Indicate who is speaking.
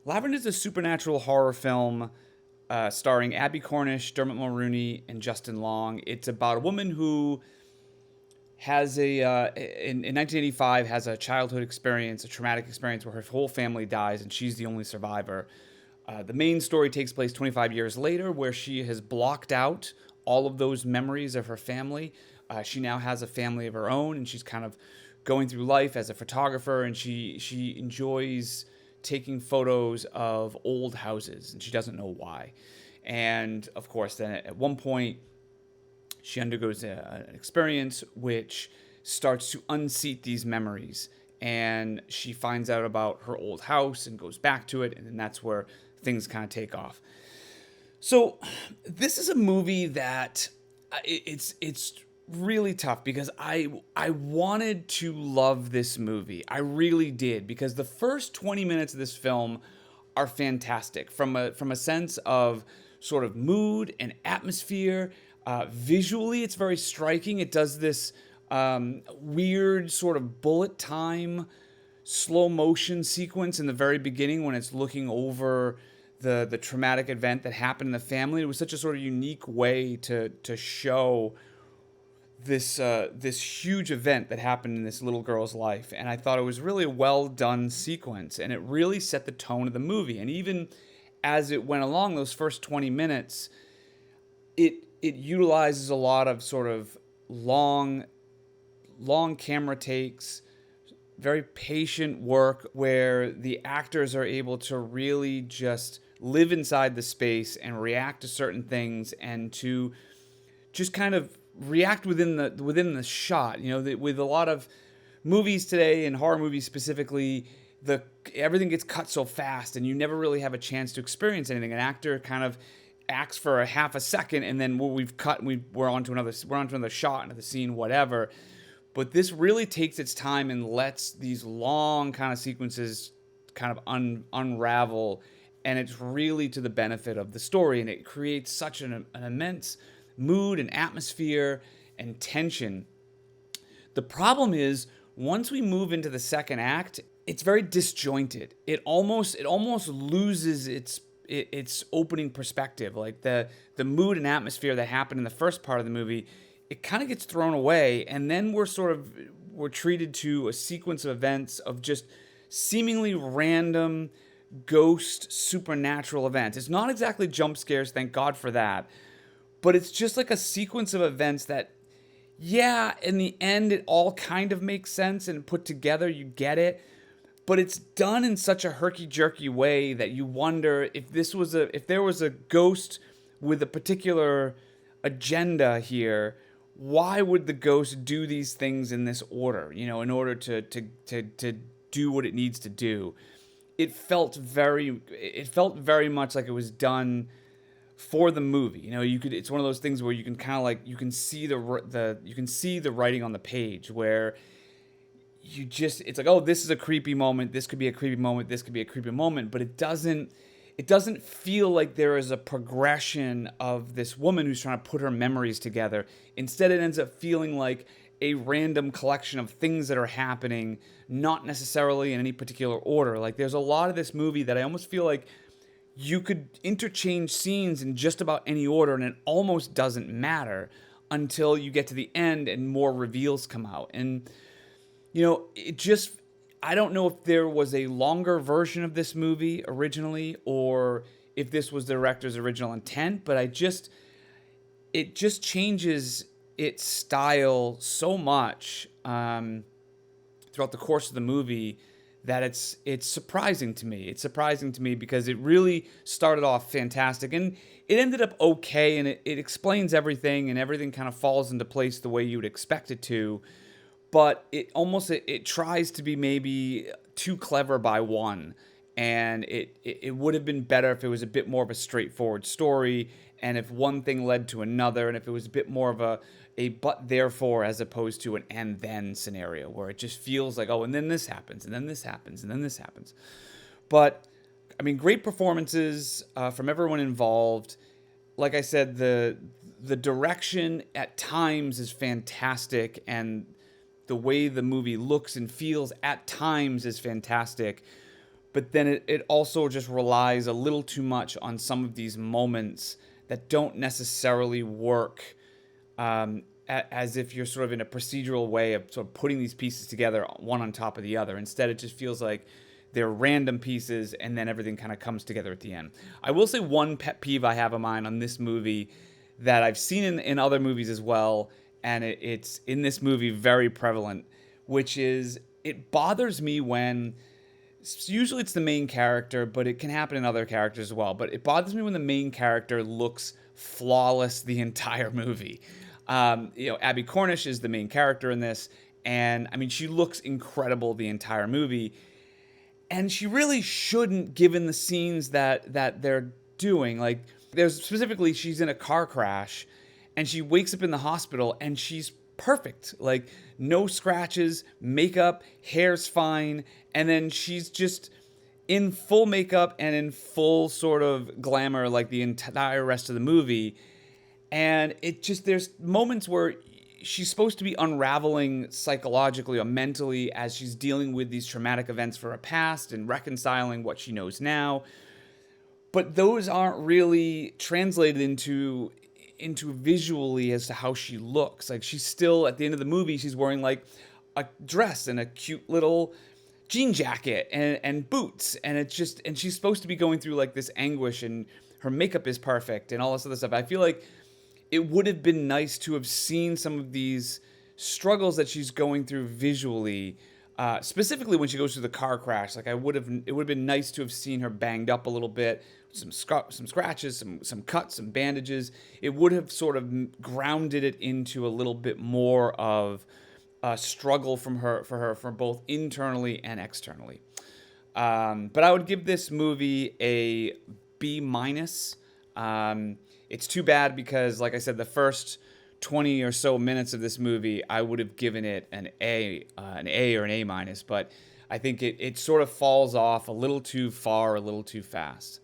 Speaker 1: Lavender is a supernatural horror film starring Abby Cornish, Dermot Mulroney, and Justin Long. It's about a woman who has in 1985 has a childhood experience, a traumatic experience where her whole family dies and she's the only survivor. The main story takes place 25 years later, where she has blocked out all of those memories of her family. She now has a family of her own, and she's kind of going through life as a photographer, and she enjoys taking photos of old houses, and she doesn't know why. And of course, then at one point, she undergoes an experience which starts to unseat these memories. And she finds out about her old house and goes back to it. And then that's where things kind of take off. So this is a movie that it's really tough because I wanted to love this movie. I really did, because the first 20 minutes of this film are fantastic from a sense of sort of mood and atmosphere. Visually, it's very striking. It does this weird sort of bullet time slow motion sequence in the very beginning when it's looking over the traumatic event that happened in the family. It was such a sort of unique way to show this huge event that happened in this little girl's life, and I thought it was really a well done sequence, and it really set the tone of the movie. And even as it went along, those first 20 minutes, it utilizes a lot of sort of long camera takes, very patient work where the actors are able to really just live inside the space and react to certain things, and to just kind of react within the shot. With a lot of movies today, and horror movies specifically, everything gets cut so fast and you never really have a chance to experience anything. An actor kind of acts for a half a second, and then we've cut and we're onto another shot, another scene, whatever. But this really takes its time and lets these long kind of sequences kind of unravel, and it's really to the benefit of the story, and it creates such an immense mood and atmosphere and tension. The problem is, once we move into the second act, it's very disjointed. It almost loses its opening perspective. Like the mood and atmosphere that happened in the first part of the movie, it kind of gets thrown away, and then we're treated to a sequence of events of just seemingly random ghost supernatural events. It's not exactly jump scares, thank God for that, but it's just like a sequence of events that, yeah, in the end it all kind of makes sense and put together, you get it, but it's done in such a herky-jerky way that you wonder if there was a ghost with a particular agenda here. Why would the ghost do these things in this order? In order to do what it needs to do. It felt very much like it was done for the movie. It's one of those things where you can kind of like, you can see the writing on the page, where it's like, oh, this is a creepy moment, this could be a creepy moment, this could be a creepy moment, but it doesn't feel like there is a progression of this woman who's trying to put her memories together. Instead, it ends up feeling like a random collection of things that are happening, not necessarily in any particular order. Like, there's a lot of this movie that I almost feel like you could interchange scenes in just about any order, and it almost doesn't matter until you get to the end and more reveals come out. And, I don't know if there was a longer version of this movie originally, or if this was the director's original intent, but it just changes its style so much throughout the course of the movie that it's surprising to me. It's surprising to me because it really started off fantastic, and it ended up okay, and it explains everything, and everything kind of falls into place the way you would expect it to. But it tries to be maybe too clever by one, and it would have been better if it was a bit more of a straightforward story, and if one thing led to another, and if it was a bit more of a but therefore, as opposed to an and then scenario where it just feels like, oh, and then this happens, and then this happens, and then this happens. But I mean, great performances from everyone involved. Like I said, the direction at times is fantastic, and the way the movie looks and feels at times is fantastic. but then it also just relies a little too much on some of these moments that don't necessarily work, as if you're sort of in a procedural way of sort of putting these pieces together one on top of the other. Instead, it just feels like they're random pieces and then everything kind of comes together at the end. I will say one pet peeve I have of mine on this movie that I've seen in other movies as well, and it's in this movie very prevalent, which is it bothers me when usually it's the main character, but it can happen in other characters as well. But it bothers me when the main character looks flawless the entire movie. Abby Cornish is the main character in this, and I mean, she looks incredible the entire movie, and she really shouldn't, given the scenes that they're doing. Like, there's specifically, she's in a car crash, and she wakes up in the hospital, and she's perfect. Like, no scratches, makeup, hair's fine, and then she's just in full makeup and in full sort of glamour like the entire rest of the movie. And it just, there's moments where she's supposed to be unraveling psychologically or mentally as she's dealing with these traumatic events for her past and reconciling what she knows now. But those aren't really translated into visually as to how she looks. Like, she's still, at the end of the movie, she's wearing like a dress and a cute little jean jacket and boots, and it's just, and she's supposed to be going through like this anguish, and her makeup is perfect and all this other stuff. I feel like it would have been nice to have seen some of these struggles that she's going through visually, specifically when she goes through the car crash. Like, it would have been nice to have seen her banged up a little bit, some scratches, some cuts, some bandages. It would have sort of grounded it into a little bit more of a struggle for her both internally and externally. But I would give this movie a B minus. It's too bad because, like I said, the first 20 or so minutes of this movie, I would have given it an A or an A minus. But I think it sort of falls off a little too far, a little too fast.